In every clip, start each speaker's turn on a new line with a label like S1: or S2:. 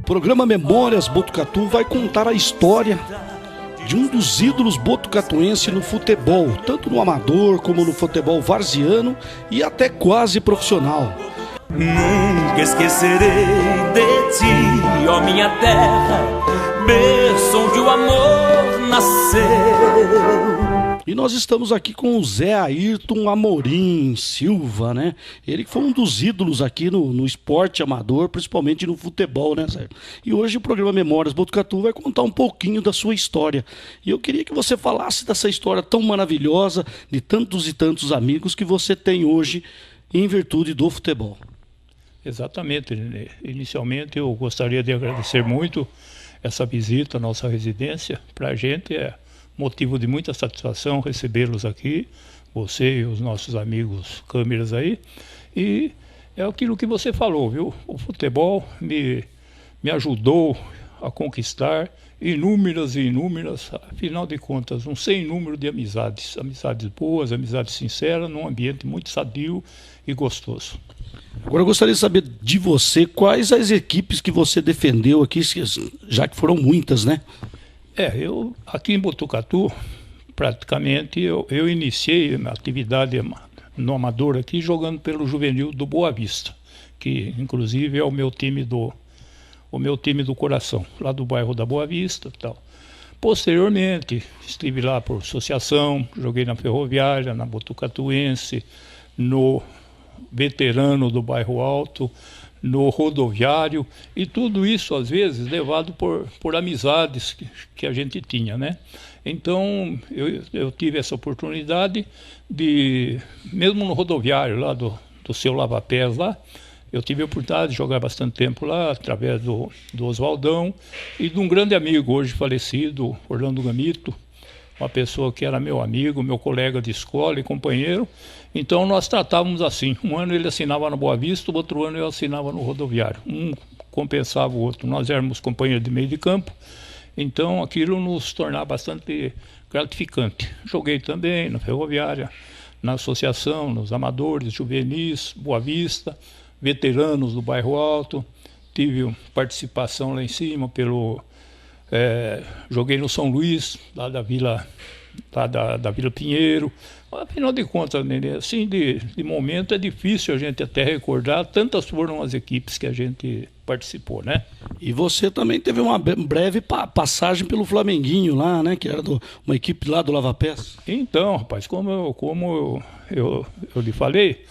S1: Programa Memórias Botucatu vai contar a história de um dos ídolos botucatuense no futebol, tanto no amador como no futebol varziano e até quase profissional.
S2: Nunca esquecerei de ti, ó minha terra, berço onde o amor nasceu.
S1: E nós estamos aqui com o Zé Ayrton Amorim Silva, né? Ele que foi um dos ídolos aqui no esporte amador, principalmente no futebol, né, Zé? E hoje o programa Memórias Botucatu vai contar um pouquinho da sua história. E eu queria que você falasse dessa história tão maravilhosa, de tantos e tantos amigos que você tem hoje em virtude do futebol.
S3: Exatamente. Inicialmente eu gostaria de agradecer muito essa visita à nossa residência. Para a gente é motivo de muita satisfação recebê-los aqui, você e os nossos amigos câmeras aí. E é aquilo que você falou, viu? O futebol me ajudou a conquistar inúmeras e inúmeras, afinal de contas, um sem número de amizades. Amizades boas, amizades sinceras, num ambiente muito sadio e gostoso.
S1: Agora eu gostaria de saber de você quais as equipes que você defendeu aqui, já que foram muitas, né?
S3: Eu aqui em Botucatu, praticamente, eu iniciei a atividade no amador aqui jogando pelo juvenil do Boa Vista, que inclusive é o meu time do coração, lá do bairro da Boa Vista e tal. Posteriormente, estive lá por associação, joguei na Ferroviária, na Botucatuense, no veterano do bairro Alto, no rodoviário, e tudo isso às vezes levado por amizades que a gente tinha, né? Então eu tive essa oportunidade de, mesmo no rodoviário lá do seu Lava-Pés lá, eu tive a oportunidade de jogar bastante tempo lá, através do Oswaldão e de um grande amigo hoje falecido, Orlando Gamito, uma pessoa que era meu amigo, meu colega de escola e companheiro. Então nós tratávamos assim, um ano ele assinava na Boa Vista, o outro ano eu assinava no rodoviário, um compensava o outro, nós éramos companheiros de meio de campo, então aquilo nos tornava bastante gratificante. Joguei também na Ferroviária, na associação, nos amadores, juvenis, Boa Vista, veteranos do bairro Alto, tive participação lá em cima joguei no São Luís, lá da Vila Pinheiro. Afinal de contas, Nenê, assim, de momento é difícil a gente até recordar, tantas foram as equipes que a gente participou, né?
S1: E você também teve uma breve passagem pelo Flamenguinho lá, né? Que era uma equipe lá do Lava-Pés.
S3: Então, rapaz, como eu lhe falei,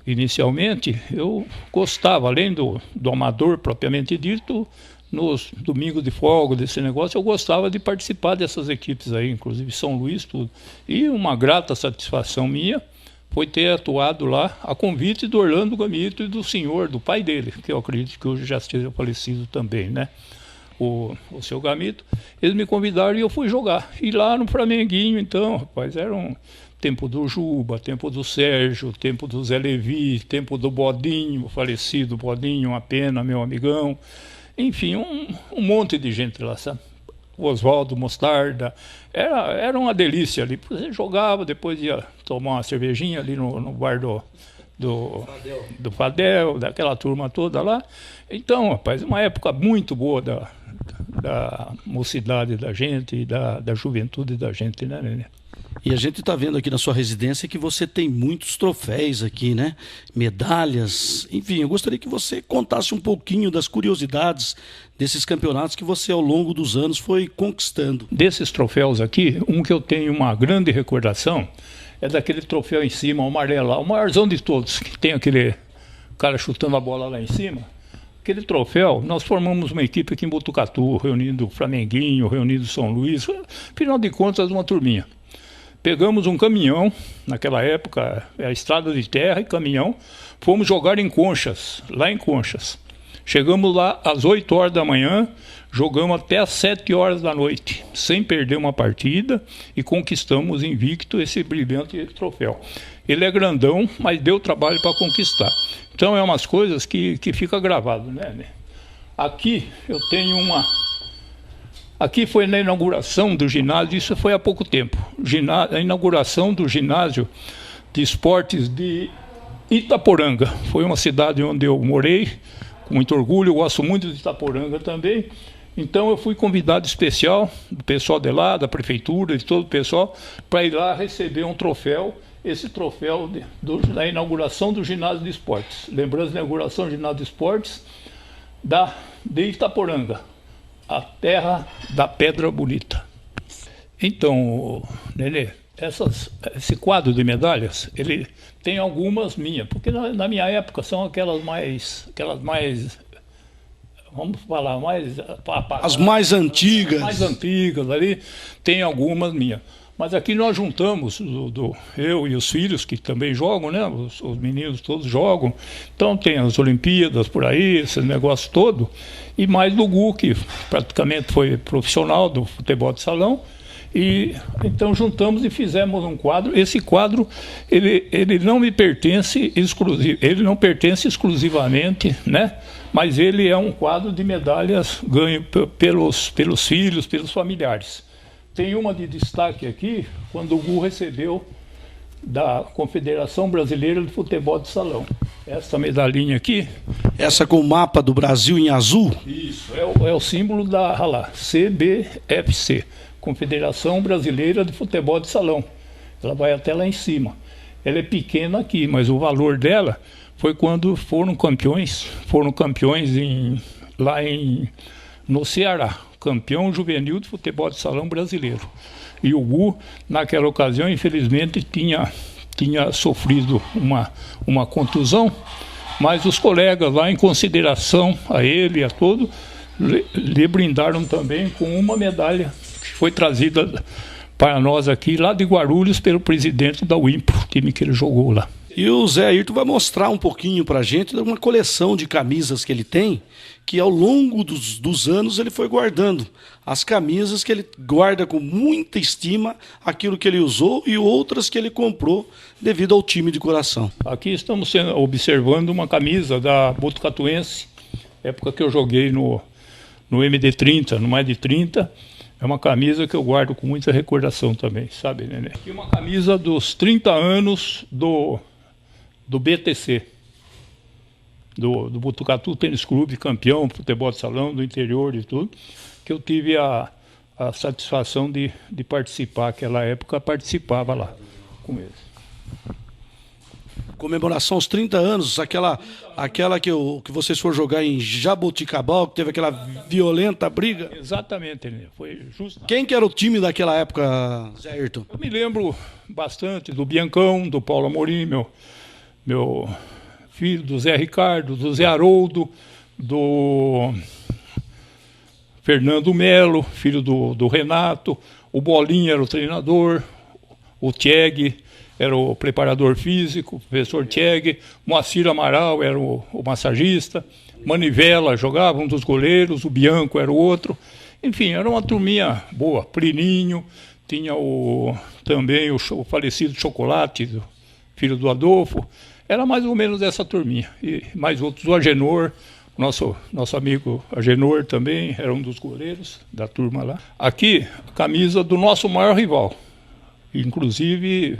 S3: inicialmente eu gostava, além do amador propriamente dito, nos domingos de folga, desse negócio, eu gostava de participar dessas equipes aí, inclusive São Luís, tudo. E uma grata satisfação minha foi ter atuado lá a convite do Orlando Gamito e do senhor, do pai dele, que eu acredito que hoje já esteja falecido também, né? O seu Gamito. Eles me convidaram e eu fui jogar. E lá no Flamenguinho, então, rapaz, era um tempo do Juba, tempo do Sérgio, tempo do Zé Levi, tempo do Bodinho, o falecido Bodinho, uma pena, meu amigão. Enfim, um monte de gente lá, sabe? O Oswaldo, Mostarda, era uma delícia ali. Você jogava, depois ia tomar uma cervejinha ali no bar do Fadel, daquela turma toda lá. Então, rapaz, uma época muito boa da mocidade da gente e da juventude da gente, né, Nenê?
S1: E a gente está vendo aqui na sua residência que você tem muitos troféus aqui, né? Medalhas, enfim, eu gostaria que você contasse um pouquinho das curiosidades desses campeonatos que você ao longo dos anos foi conquistando.
S3: Desses troféus aqui, um que eu tenho uma grande recordação é daquele troféu em cima, o amarelo lá, o maiorzão de todos, que tem aquele cara chutando a bola lá em cima. Aquele troféu, nós formamos uma equipe aqui em Botucatu, reunindo Flamenguinho, reunindo São Luís, afinal de contas uma turminha. Pegamos um caminhão, naquela época, a estrada de terra e caminhão, fomos jogar em Conchas, lá em Conchas. Chegamos lá às 8 horas da manhã, jogamos até às 7 horas da noite, sem perder uma partida, e conquistamos invicto esse brilhante troféu. Ele é grandão, mas deu trabalho para conquistar. Então é umas coisas que fica gravado, né? Aqui eu tenho uma... Aqui foi na inauguração do ginásio, isso foi há pouco tempo. A inauguração do ginásio de esportes de Itaporanga. Foi uma cidade onde eu morei com muito orgulho. Eu gosto muito de Itaporanga também. Então eu fui convidado especial do pessoal de lá, da prefeitura, de todo o pessoal, para ir lá receber um troféu, esse troféu da inauguração do ginásio de esportes. Lembrando a inauguração do ginásio de esportes de Itaporanga, a terra da Pedra Bonita. Então, Nenê, esse quadro de medalhas, ele tem algumas minhas, porque na minha época são aquelas mais, vamos falar,
S1: as mais antigas.
S3: As mais antigas ali, tem algumas minhas. Mas aqui nós juntamos, eu e os filhos que também jogam, né? Os meninos todos jogam. Então tem as Olimpíadas por aí, esse negócio todo. E mais do Gu, que praticamente foi profissional do futebol de salão. E então juntamos e fizemos um quadro. Esse quadro, ele não me pertence exclusivamente, né? Mas ele é um quadro de medalhas ganho pelos filhos, pelos familiares. Tem uma de destaque aqui, quando o Gu recebeu da Confederação Brasileira de Futebol de Salão. Essa medalhinha aqui...
S1: Essa com o mapa do Brasil em azul?
S3: Isso, é o símbolo da CBFC, Confederação Brasileira de Futebol de Salão. Ela vai até lá em cima. Ela é pequena aqui, mas o valor dela foi quando foram campeões no Ceará. Campeão juvenil de futebol de salão brasileiro. E o Gu, naquela ocasião, infelizmente, tinha sofrido uma contusão, mas os colegas lá, em consideração a ele e a todo, lhe brindaram também com uma medalha que foi trazida para nós aqui, lá de Guarulhos, pelo presidente da Wimpro, time que ele jogou lá.
S1: E o Zé Ayrton vai mostrar um pouquinho pra gente de uma coleção de camisas que ele tem, que ao longo dos anos ele foi guardando. As camisas que ele guarda com muita estima, aquilo que ele usou e outras que ele comprou devido ao time de coração.
S3: Aqui estamos observando uma camisa da Botucatuense, época que eu joguei no MD30, no mais de 30. É uma camisa que eu guardo com muita recordação também, sabe, Nenê? Aqui uma camisa dos 30 anos do BTC, do Botucatu Tênis Clube, campeão de futebol de salão do interior e tudo, que eu tive a satisfação de participar. Naquela época participava lá com eles.
S1: Comemoração aos 30 anos, aquela que vocês foram jogar em Jaboticabal, que teve aquela violenta briga.
S3: Exatamente, né? Foi justo.
S1: Quem que era o time daquela época, Zé Ayrton?
S3: Eu me lembro bastante do Biancão, do Paulo Amorim, meu filho, do Zé Ricardo, do Zé Haroldo, do Fernando Melo, filho do Renato, o Bolinha era o treinador, o Tieg era o preparador físico, o professor Tieg, Moacir Amaral era o massagista, Manivela jogava, um dos goleiros, o Bianco era o outro. Enfim, era uma turminha boa. Plininho, tinha também o falecido Chocolate, filho do Adolfo. Era mais ou menos essa turminha. E mais outros, o Agenor, nosso amigo Agenor também, era um dos goleiros da turma lá. Aqui, a camisa do nosso maior rival. Inclusive,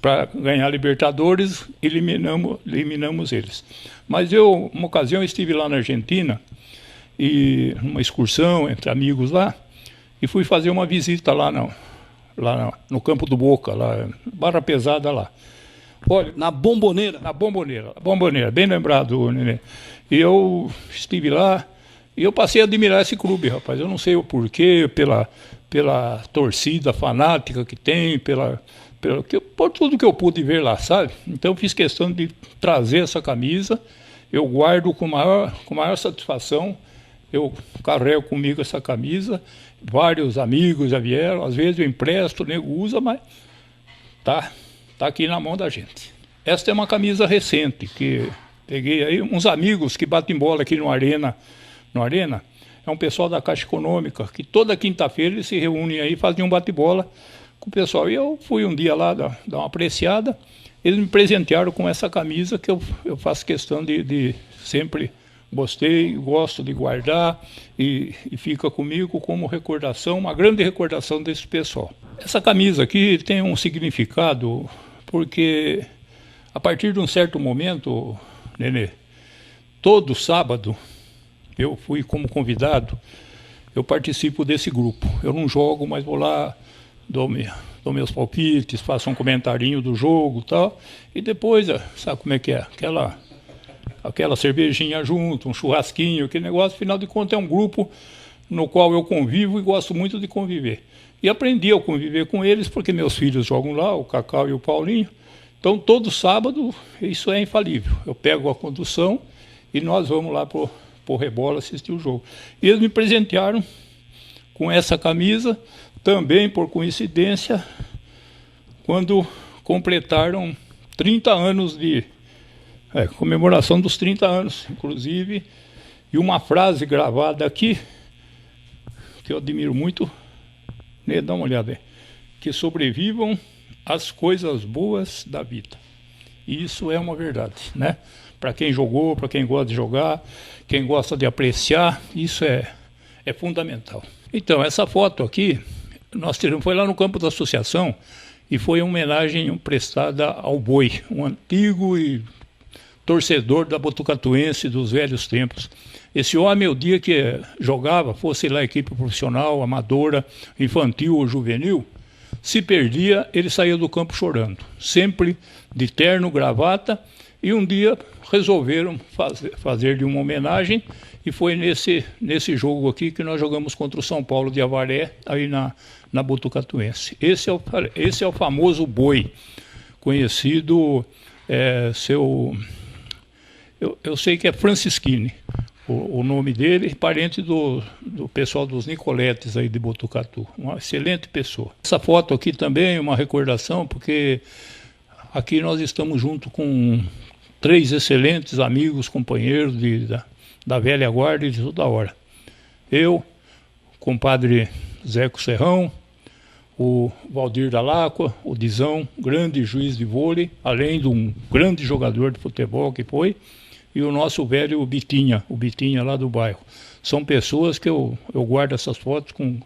S3: para ganhar a Libertadores, eliminamos eles. Mas uma ocasião, estive lá na Argentina, e numa excursão entre amigos lá, e fui fazer uma visita lá no Campo do Boca, lá, Barra Pesada lá. Olha,
S1: na Bombonera?
S3: Na Bombonera, bem lembrado, Nenê. E eu estive lá e eu passei a admirar esse clube, rapaz. Eu não sei o porquê, pela torcida fanática que tem, por tudo que eu pude ver lá, sabe? Então fiz questão de trazer essa camisa, eu guardo com maior satisfação, eu carrego comigo essa camisa, vários amigos já vieram, às vezes eu empresto, o nego usa, mas tá aqui na mão da gente. Esta é uma camisa recente, que peguei aí uns amigos que batem bola aqui no Arena, é um pessoal da Caixa Econômica, que toda quinta-feira eles se reúnem aí e fazem um bate-bola com o pessoal. E eu fui um dia lá dar uma apreciada, eles me presentearam com essa camisa que eu faço questão de sempre gostei, gosto de guardar e fica comigo como recordação, uma grande recordação desse pessoal. Essa camisa aqui tem um significado porque a partir de um certo momento, Nenê, todo sábado, eu fui como convidado, eu participo desse grupo. Eu não jogo, mas vou lá, dou meus palpites, faço um comentarinho do jogo e tal. E depois, sabe como é que é? Aquela cervejinha junto, um churrasquinho, aquele negócio. Afinal de contas, é um grupo no qual eu convivo e gosto muito de conviver. E aprendi a conviver com eles, porque meus filhos jogam lá, o Cacau e o Paulinho. Então, todo sábado, isso é infalível. Eu pego a condução e nós vamos lá pro Rebola assistir o jogo. E eles me presentearam com essa camisa, também por coincidência, quando completaram 30 anos de comemoração dos 30 anos, inclusive, e uma frase gravada aqui, que eu admiro muito, né, dá uma olhada aí, que sobrevivam as coisas boas da vida. E isso é uma verdade, né? Para quem jogou, para quem gosta de jogar, quem gosta de apreciar, isso é fundamental. Então, essa foto aqui, nós tiramos, foi lá no campo da associação e foi uma homenagem prestada ao Boi, um antigo e torcedor da Botucatuense dos velhos tempos. Esse homem, o dia que jogava, fosse lá equipe profissional, amadora, infantil ou juvenil, se perdia, ele saía do campo chorando, sempre de terno, gravata, e um dia resolveram fazer-lhe uma homenagem, e foi nesse jogo aqui que nós jogamos contra o São Paulo de Avaré, aí na Botucatuense. Esse é o famoso Boi, conhecido, eu sei que é Francisquini, o nome dele, parente do pessoal dos Nicoletes aí de Botucatu, uma excelente pessoa. Essa foto aqui também é uma recordação, porque aqui nós estamos junto com 3 excelentes amigos, companheiros da velha guarda de toda hora. Eu, compadre Zeco Serrão, o Valdir da Lacqua, o Dizão, grande juiz de vôlei, além de um grande jogador de futebol que foi, e o nosso velho Bitinha, o Bitinha lá do bairro. São pessoas que eu guardo essas fotos com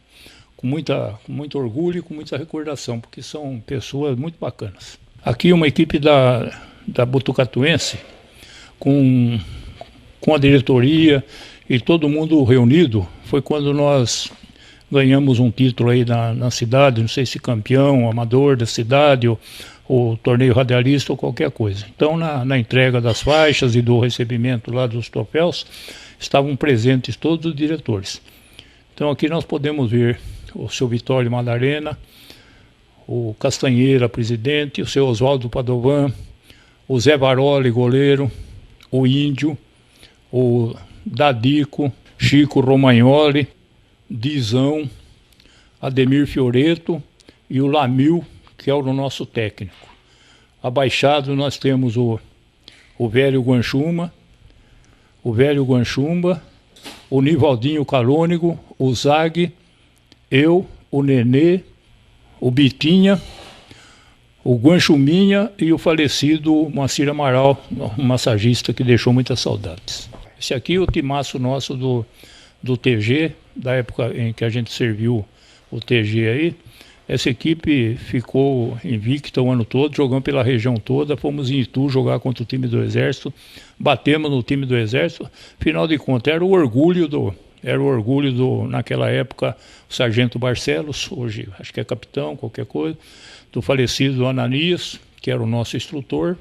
S3: muito orgulho e com muita recordação, porque são pessoas muito bacanas. Aqui uma equipe da Botucatuense, com a diretoria e todo mundo reunido, foi quando nós ganhamos um título aí na cidade, não sei se campeão, amador da cidade, ou torneio radialista ou qualquer coisa. Então, na entrega das faixas e do recebimento lá dos troféus, estavam presentes todos os diretores. Então, aqui nós podemos ver o seu Vitório Madarena, o Castanheira, presidente, o seu Oswaldo Padovan, o Zé Varoli, goleiro, o Índio, o Dadico, Chico Romagnoli, Dizão, Ademir Fioreto e o Lamil, que é o nosso técnico. Abaixado nós temos o velho Guanchumba, o Nivaldinho Calônigo, o Zag, eu, o Nenê, o Bitinha, o Guanchuminha e o falecido Moacir Amaral, um massagista que deixou muitas saudades. Esse aqui é o timaço nosso do TG, da época em que a gente serviu o TG aí. Essa equipe ficou invicta o ano todo, jogando pela região toda. Fomos em Itu jogar contra o time do Exército, batemos no time do Exército. Afinal de contas, era o orgulho naquela época, o Sargento Barcelos, hoje acho que é capitão, qualquer coisa, do falecido Ananias, que era o nosso instrutor.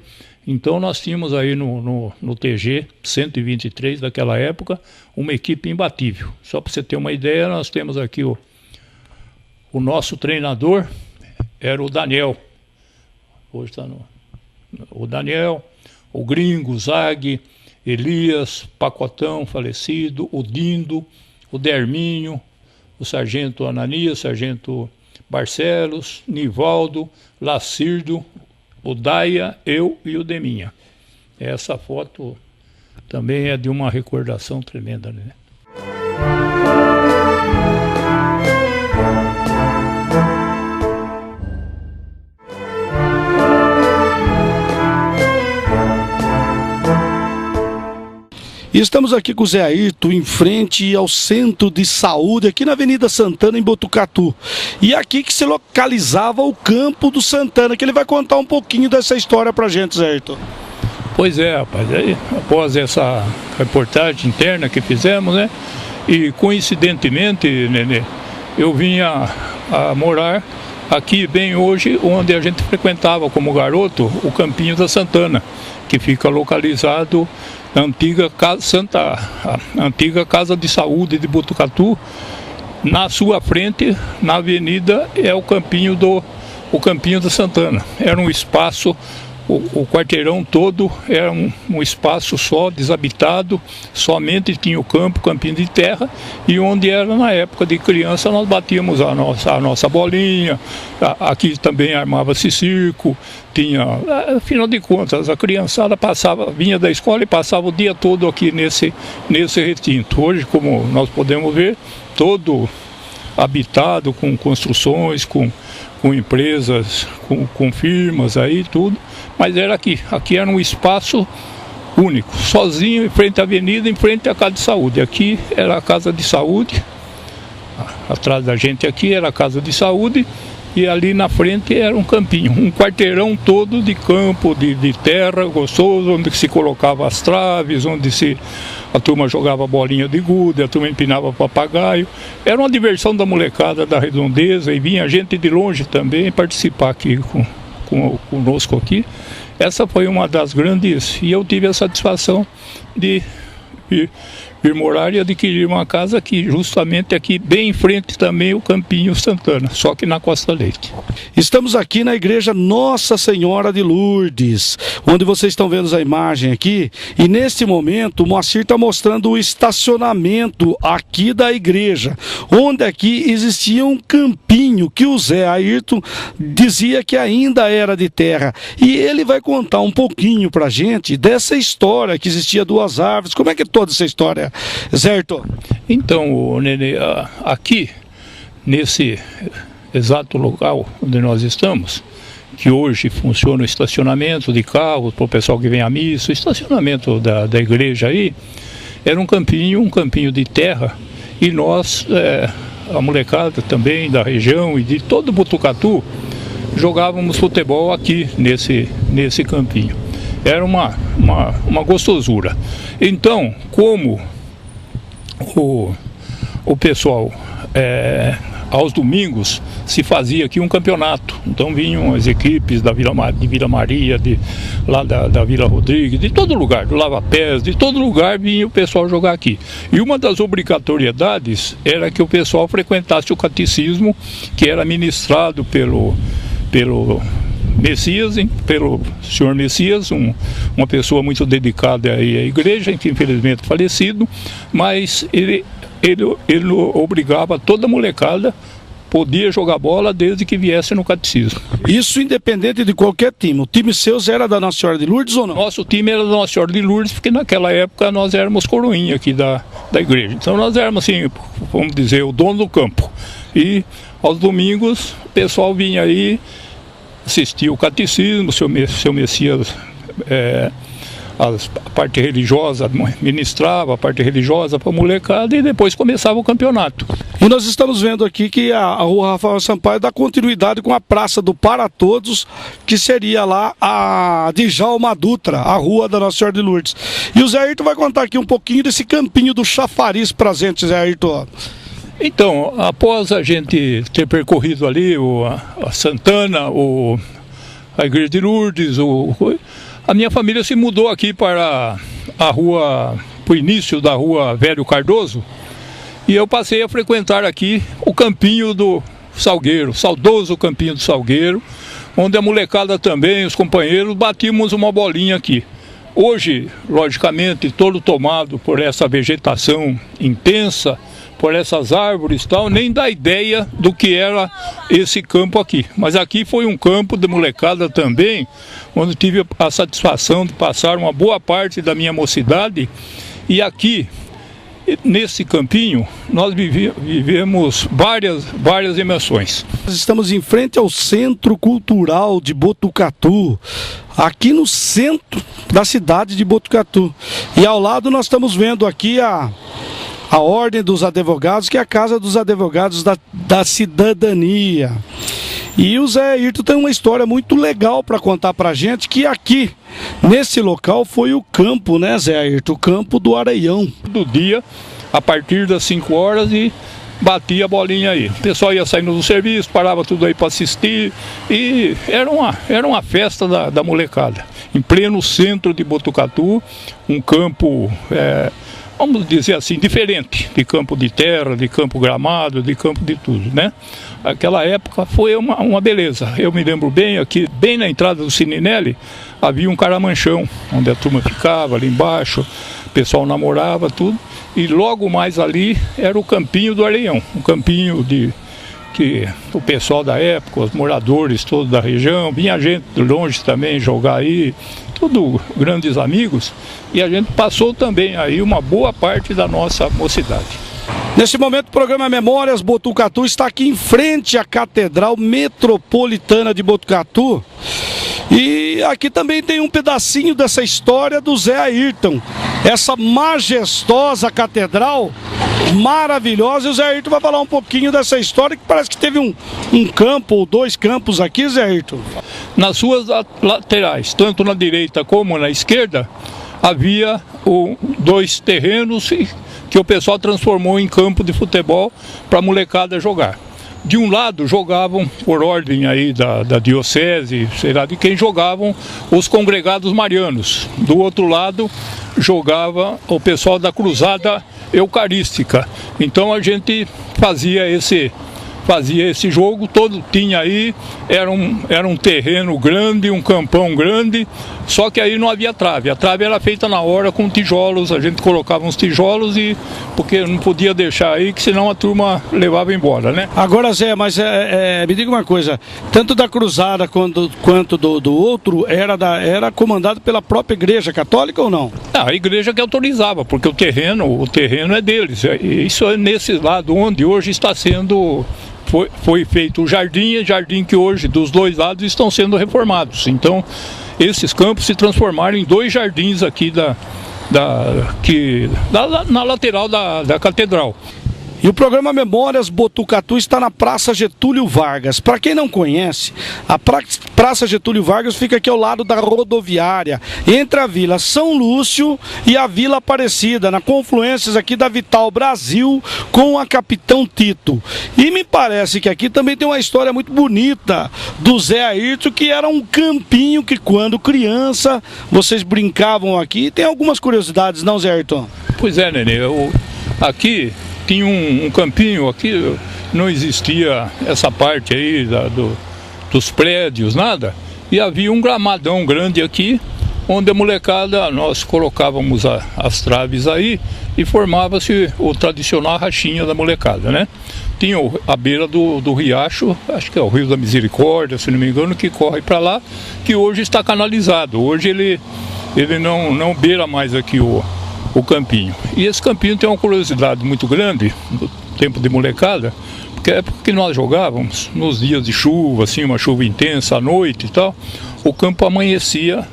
S3: Então nós tínhamos aí no TG 123 daquela época uma equipe imbatível. Só para você ter uma ideia, nós temos aqui o nosso treinador era o Daniel. Hoje está o Daniel, o Gringo, o Zag, Elias, Pacotão, falecido, o Dindo, o Derminho, o Sargento Ananias, Sargento Barcelos, Nivaldo, Lacirdo, o Daia, eu e o Deminha. Essa foto também é de uma recordação tremenda, né?
S1: E estamos aqui com o Zé Ayrton, em frente ao Centro de Saúde, aqui na Avenida Santana, em Botucatu. E aqui que se localizava o campo do Santana, que ele vai contar um pouquinho dessa história pra gente, Zé Ayrton.
S3: Pois é, rapaz, aí, após essa reportagem interna que fizemos, né, e coincidentemente, Nenê, eu vim a morar aqui bem hoje, onde a gente frequentava como garoto o Campinho da Santana, que fica localizado na antiga Casa de Saúde de Botucatu. Na sua frente, na avenida, é o Campinho da Santana. Era um espaço, o quarteirão todo era um espaço só, desabitado, somente tinha o campo, campinho de terra, e onde era na época de criança nós batíamos a nossa bolinha, aqui também armava-se circo, tinha, afinal de contas, a criançada vinha da escola e passava o dia todo aqui nesse recinto. Hoje, como nós podemos ver, todo habitado com construções, com empresas, com firmas aí, tudo, mas era aqui era um espaço único, sozinho, em frente à avenida, em frente à Casa de Saúde. Aqui era a Casa de Saúde, atrás da gente aqui era a Casa de Saúde, e ali na frente era um campinho, um quarteirão todo de campo, de terra, gostoso, onde se colocava as traves, onde a turma jogava bolinha de gude, a turma empinava papagaio. Era uma diversão da molecada da redondeza, e vinha gente de longe também participar aqui conosco aqui. Essa foi uma das grandes, e eu tive a satisfação de vir morar e adquirir uma casa aqui, justamente aqui, bem em frente também o Campinho Santana, só que na Costa Leite.
S1: Estamos aqui na igreja Nossa Senhora de Lourdes, onde vocês estão vendo a imagem aqui, e neste momento o Moacir está mostrando o estacionamento aqui da igreja, onde aqui existia um campinho que o Zé Ayrton dizia que ainda era de terra, e ele vai contar um pouquinho pra gente dessa história, que existia duas árvores. Como é que é toda essa história, Zé Ayrton?
S3: Então, Nenê, aqui, nesse exato local onde nós estamos, que hoje funciona o estacionamento de carros para o pessoal que vem à missa, o estacionamento da igreja aí, era um campinho de terra, e nós, a molecada também da região e de todo Botucatu, jogávamos futebol aqui nesse campinho. Era uma gostosura. Então, como o pessoal, aos domingos, se fazia aqui um campeonato. Então vinham as equipes de Vila Maria, lá da Vila Rodrigues, de todo lugar, do Lava Pés, de todo lugar vinha o pessoal jogar aqui. E uma das obrigatoriedades era que o pessoal frequentasse o catecismo, que era ministrado pelo Messias, pelo senhor Messias, uma pessoa muito dedicada aí à igreja, que infelizmente falecido, mas ele obrigava toda a molecada, podia jogar bola desde que viesse no catecismo.
S1: Isso independente de qualquer time. O time seu era da Nossa Senhora de Lourdes ou não?
S3: Nosso time era da Nossa Senhora de Lourdes, porque naquela época nós éramos coroinha aqui da igreja. Então nós éramos, assim, vamos dizer, o dono do campo. E aos domingos o pessoal vinha aí, assistia o catecismo, seu Messias, a parte religiosa, ministrava a parte religiosa para a molecada, e depois começava o campeonato.
S1: E nós estamos vendo aqui que a Rua Rafael Sampaio dá continuidade com a Praça do Para Todos, que seria lá a Djalma Dutra, a Rua da Nossa Senhora de Lourdes. E o Zé Ayrton vai contar aqui um pouquinho desse campinho do Chafariz pra gente, Zé Ayrton.
S3: Então, após a gente ter percorrido ali a Santana, a Igreja de Lourdes, a minha família se mudou aqui para o início da Rua Velho Cardoso, e eu passei a frequentar aqui o Campinho do Salgueiro, o saudoso Campinho do Salgueiro, onde a molecada também, os companheiros, batíamos uma bolinha aqui. Hoje, logicamente, todo tomado por essa vegetação intensa, por essas árvores e tal, nem dá ideia do que era esse campo aqui. Mas aqui foi um campo de molecada também, onde tive a satisfação de passar uma boa parte da minha mocidade. E aqui, nesse campinho, nós vivemos várias emoções.
S1: Nós estamos em frente ao Centro Cultural de Botucatu, aqui no centro da cidade de Botucatu. E ao lado nós estamos vendo aqui a Ordem dos Advogados, que é a Casa dos Advogados da Cidadania. E o Zé Ayrton tem uma história muito legal para contar pra gente, que aqui, nesse local, foi o campo, né, Zé Ayrton? O campo do Areião.
S3: Do dia, a partir das 5 horas e batia a bolinha aí. O pessoal ia saindo do serviço, parava tudo aí para assistir e era uma festa da molecada. Em pleno centro de Botucatu, um campo, vamos dizer assim, diferente de campo de terra, de campo gramado, de campo de tudo, né? Aquela época foi uma beleza. Eu me lembro bem, aqui, bem na entrada do Sininelli, havia um caramanchão, onde a turma ficava ali embaixo, o pessoal namorava, tudo. E logo mais ali era o campinho do Areião, um campinho que o pessoal da época, os moradores todos da região, vinha gente de longe também jogar aí, tudo grandes amigos, e a gente passou também aí uma boa parte da nossa mocidade.
S1: Nesse momento, o programa Memórias Botucatu está aqui em frente à Catedral Metropolitana de Botucatu. E aqui também tem um pedacinho dessa história do Zé Ayrton. Essa majestosa catedral, maravilhosa. E o Zé Ayrton vai falar um pouquinho dessa história, que parece que teve um campo ou 2 campos aqui, Zé Ayrton.
S3: Nas suas laterais, tanto na direita como na esquerda, havia 2 terrenos que o pessoal transformou em campo de futebol para a molecada jogar. De um lado jogavam, por ordem aí da diocese, sei lá de quem, jogavam os congregados marianos. Do outro lado jogava o pessoal da cruzada eucarística. Então a gente fazia esse jogo todo, tinha aí, era um terreno grande, um campão grande, só que aí não havia trave. A trave era feita na hora com tijolos, a gente colocava uns tijolos porque não podia deixar aí, que senão a turma levava embora, né?
S1: Agora, Zé, mas me diga uma coisa, tanto da cruzada quanto do outro era comandado pela própria igreja católica ou não?
S3: A igreja que autorizava, porque o terreno é deles. Isso é nesse lado onde hoje está sendo... Foi feito o jardim que hoje dos 2 lados estão sendo reformados. Então esses campos se transformaram em 2 jardins aqui na lateral da catedral.
S1: E o programa Memórias Botucatu está na Praça Getúlio Vargas. Para quem não conhece, a Praça Getúlio Vargas fica aqui ao lado da rodoviária, entre a Vila São Lúcio e a Vila Aparecida, na confluência aqui da Vital Brasil com a Capitão Tito. E me parece que aqui também tem uma história muito bonita do Zé Ayrton, que era um campinho que quando criança vocês brincavam aqui. Tem algumas curiosidades, não, Zé Ayrton?
S3: Pois é, Nenê, aqui... Tinha um campinho, aqui não existia essa parte aí dos prédios, nada. E havia um gramadão grande aqui, onde a molecada, nós colocávamos as traves aí e formava-se o tradicional rachinha da molecada, né? Tinha a beira do riacho, acho que é o Rio da Misericórdia, se não me engano, que corre para lá, que hoje está canalizado. Hoje ele não beira mais aqui o campinho. E esse campinho tem uma curiosidade muito grande, no tempo de molecada, porque é porque nós jogávamos nos dias de chuva, assim, uma chuva intensa à noite e tal, o campo amanhecia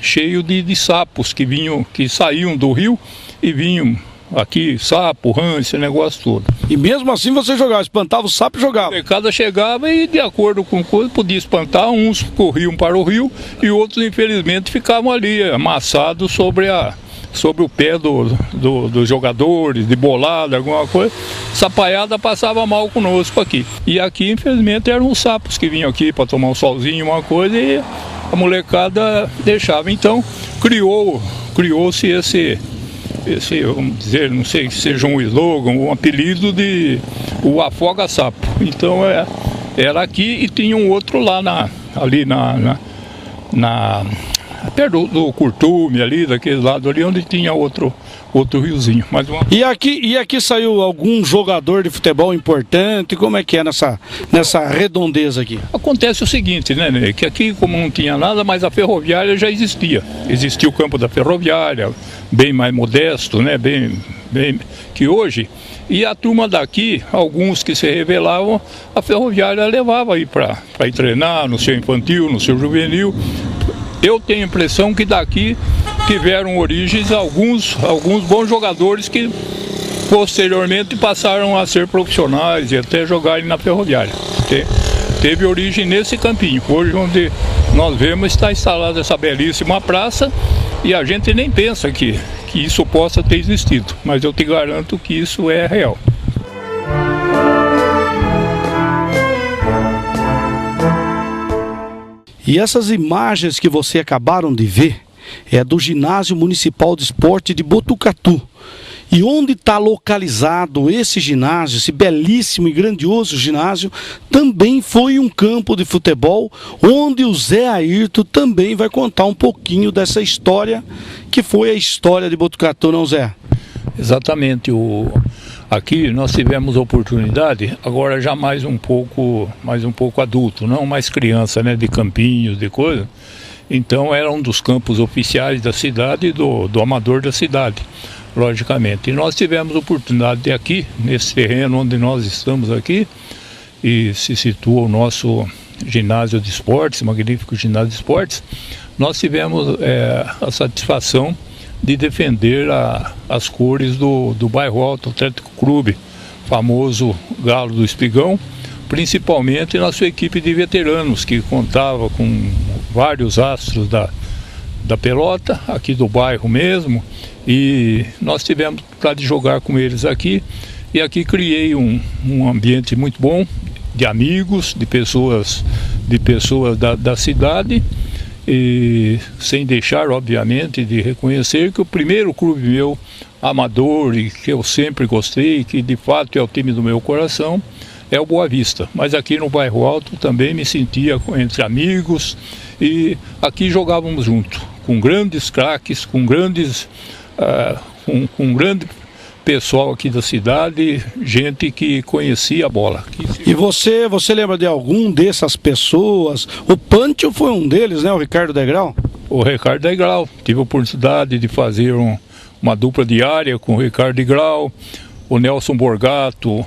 S3: cheio de sapos que saíam do rio e vinham aqui, sapo, rã, esse negócio todo.
S1: E mesmo assim você jogava, espantava o sapo e jogava?
S3: A molecada chegava e, de acordo com coisa, podia espantar, uns corriam para o rio e outros, infelizmente, ficavam ali amassados sobre o pé dos jogadores, de bolada, alguma coisa. Sapaiada passava mal conosco aqui. E aqui, infelizmente, eram os sapos que vinham aqui para tomar um solzinho, uma coisa, e a molecada deixava. Então, criou-se esse, vamos dizer, não sei se seja um slogan, um apelido de o afoga-sapo. Então era aqui e tinha um outro lá ali perto do Curtume ali, daquele lado ali, onde tinha outro riozinho.
S1: E aqui saiu algum jogador de futebol importante? Como é que é nessa redondeza aqui?
S3: Acontece o seguinte, né, que aqui, como não tinha nada, mas a ferroviária já existia. Existia o campo da ferroviária, bem mais modesto, né, bem que hoje. E a turma daqui, alguns que se revelavam, a ferroviária levava aí para ir treinar no seu infantil, no seu juvenil. Eu tenho a impressão que daqui tiveram origens alguns bons jogadores que posteriormente passaram a ser profissionais e até jogarem na Ferroviária. Teve origem nesse campinho, hoje onde nós vemos está instalada essa belíssima praça e a gente nem pensa que isso possa ter existido, mas eu te garanto que isso é real.
S1: E essas imagens que você acabaram de ver é do Ginásio Municipal de Esporte de Botucatu. E onde está localizado esse ginásio, esse belíssimo e grandioso ginásio, também foi um campo de futebol, onde o Zé Ayrton também vai contar um pouquinho dessa história, que foi a história de Botucatu, não, Zé?
S3: Exatamente. Aqui nós tivemos a oportunidade, agora já mais um pouco adulto, não mais criança, né, de campinhos, de coisa. Então era um dos campos oficiais da cidade e do amador da cidade, logicamente. E nós tivemos a oportunidade de aqui, nesse terreno onde nós estamos aqui, e se situa o nosso ginásio de esportes, magnífico ginásio de esportes, nós tivemos a satisfação de defender as cores do Bairro Alto Atlético Clube, famoso Galo do Espigão, principalmente na sua equipe de veteranos, que contava com vários astros da pelota, aqui do bairro mesmo, e nós tivemos de jogar com eles aqui, e aqui criei um ambiente muito bom, de amigos, de pessoas da cidade, e sem deixar, obviamente, de reconhecer que o primeiro clube meu amador, e que eu sempre gostei, que de fato é o time do meu coração, é o Boa Vista. Mas aqui no Bairro Alto também me sentia entre amigos, e aqui jogávamos junto, com grandes craques, com grande pessoal aqui da cidade, gente que conhecia a bola.
S1: E você lembra de algum dessas pessoas? O Pantio foi um deles, né? O Ricardo Degrau?
S3: O Ricardo Degrau. Tive a oportunidade de fazer uma dupla diária com o Ricardo Degrau, o Nelson Borgato,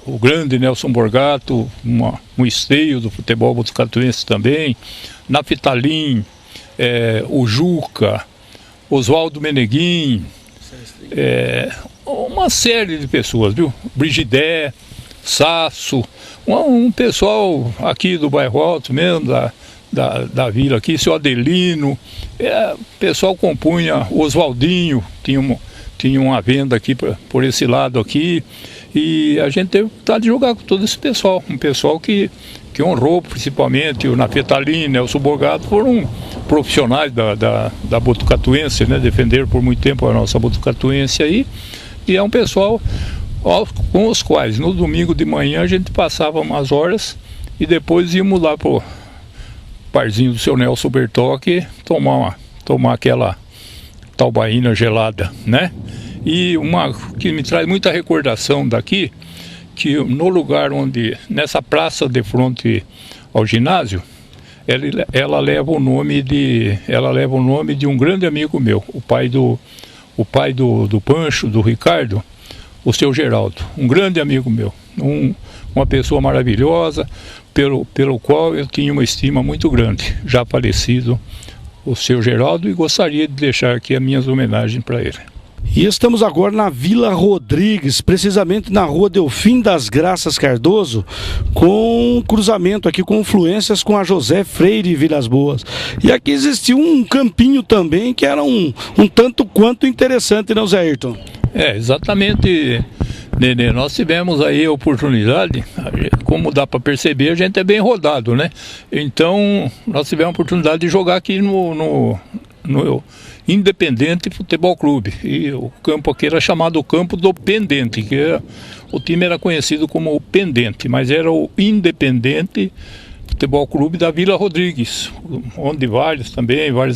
S3: o grande Nelson Borgato, um esteio do futebol botucatuense também, Naftalin, o Juca, Oswaldo Meneguin, uma série de pessoas, viu? Brigidé, Sasso, um pessoal aqui do Bairro Alto mesmo, da vila aqui, seu Adelino, o pessoal compunha, o Oswaldinho, tinha uma venda aqui por esse lado aqui, e a gente teve vontade de jogar com todo esse pessoal, um pessoal que honrou principalmente o Naftalin, Nelson Borgato, foram profissionais da Botucatuense, né? Defenderam por muito tempo a nossa Botucatuense aí, e é um pessoal com os quais no domingo de manhã a gente passava umas horas e depois íamos lá pro barzinho do seu Nelson Bertocchi tomar aquela talbaína gelada, né? E uma que me traz muita recordação daqui, que no lugar onde, nessa praça de frente ao ginásio, ela leva o nome de um grande amigo meu, o pai do Pancho, do Ricardo, o seu Geraldo, um grande amigo meu, uma pessoa maravilhosa, pelo qual eu tinha uma estima muito grande, já falecido o seu Geraldo, e gostaria de deixar aqui as minhas homenagens para ele.
S1: E estamos agora na Vila Rodrigues, precisamente na rua Delfim das Graças Cardoso, com cruzamento aqui, com influências com a José Freire Vilas Boas. E aqui existiu um campinho também que era um tanto quanto interessante, não, Zé Ayrton?
S3: Exatamente, Nenê. Nós tivemos aí a oportunidade, como dá para perceber, a gente é bem rodado, né? Então, nós tivemos a oportunidade de jogar aqui no Independente Futebol Clube, e o campo aqui era chamado Campo do Pendente, o time era conhecido como o Pendente, mas era o Independente Futebol Clube da Vila Rodrigues, onde vários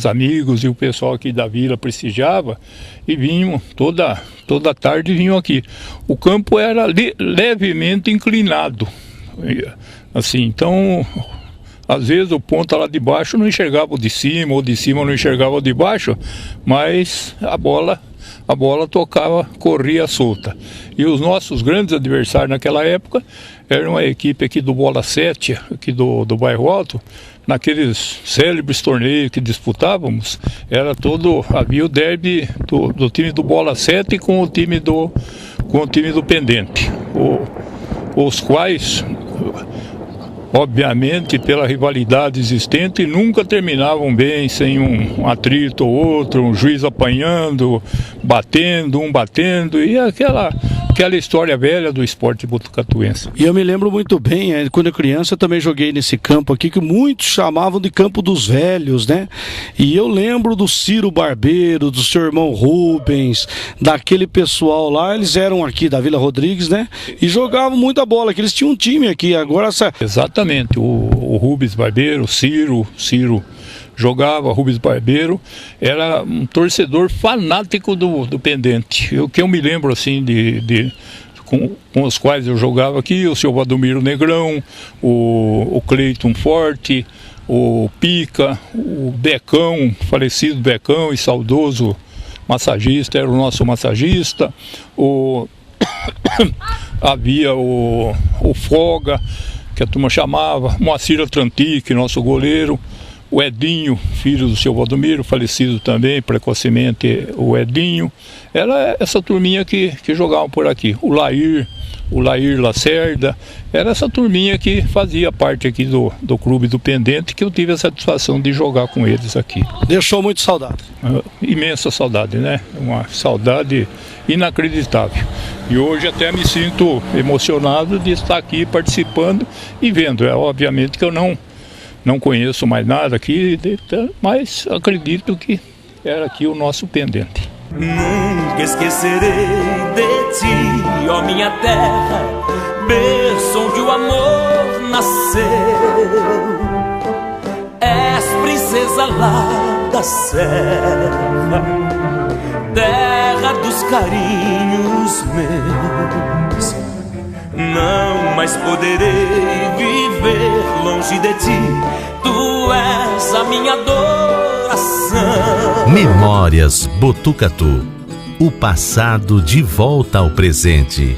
S3: amigos e o pessoal aqui da vila prestigiava e vinham toda tarde vinham aqui. O campo era levemente inclinado, assim, então às vezes o ponta lá de baixo não enxergava o de cima, ou de cima não enxergava o de baixo, mas a bola corria solta. E os nossos grandes adversários naquela época eram a equipe aqui do Bola 7, aqui do Bairro Alto. Naqueles célebres torneios que disputávamos, havia o derby do time do Bola 7 com o time do com o time do Pendente, os quais, obviamente, pela rivalidade existente, nunca terminavam bem, sem um atrito ou outro, um juiz apanhando, batendo, e aquela história velha do esporte botucatuense.
S1: E eu me lembro muito bem, quando eu criança eu também joguei nesse campo aqui, que muitos chamavam de Campo dos Velhos, né? E eu lembro do Ciro Barbeiro, do seu irmão Rubens, daquele pessoal lá, eles eram aqui da Vila Rodrigues, né? E jogavam muita bola, que eles tinham um time aqui, agora...
S3: Exatamente, o Rubens Barbeiro, o Ciro jogava, Rubens Barbeiro era um torcedor fanático do Pendente. O que eu me lembro assim com os quais eu jogava aqui, o seu Valdomiro Negrão, o Cleiton Forte, o Pica, o Becão, falecido Becão e saudoso massagista, era o nosso massagista, havia o Foga, que a turma chamava, Moacir Atrantique, nosso goleiro, o Edinho, filho do seu Valdomiro, falecido também, precocemente, o Edinho. Era essa turminha que jogavam por aqui. O Lair Lacerda, era essa turminha que fazia parte aqui do Clube do Pendente, que eu tive a satisfação de jogar com eles aqui.
S1: Deixou muito saudade.
S3: Imensa saudade, né? Uma saudade inacreditável. E hoje até me sinto emocionado de estar aqui participando e vendo. Obviamente que eu não conheço mais nada aqui, mas acredito que era aqui o nosso Pendente.
S2: Nunca esquecerei de ti, ó minha terra, berço onde o amor nasceu. És princesa lá da serra, terra dos carinhos meus. Não mais poderei viver longe de ti, tu és a minha adoração.
S4: Memórias Botucatu, o passado de volta ao presente.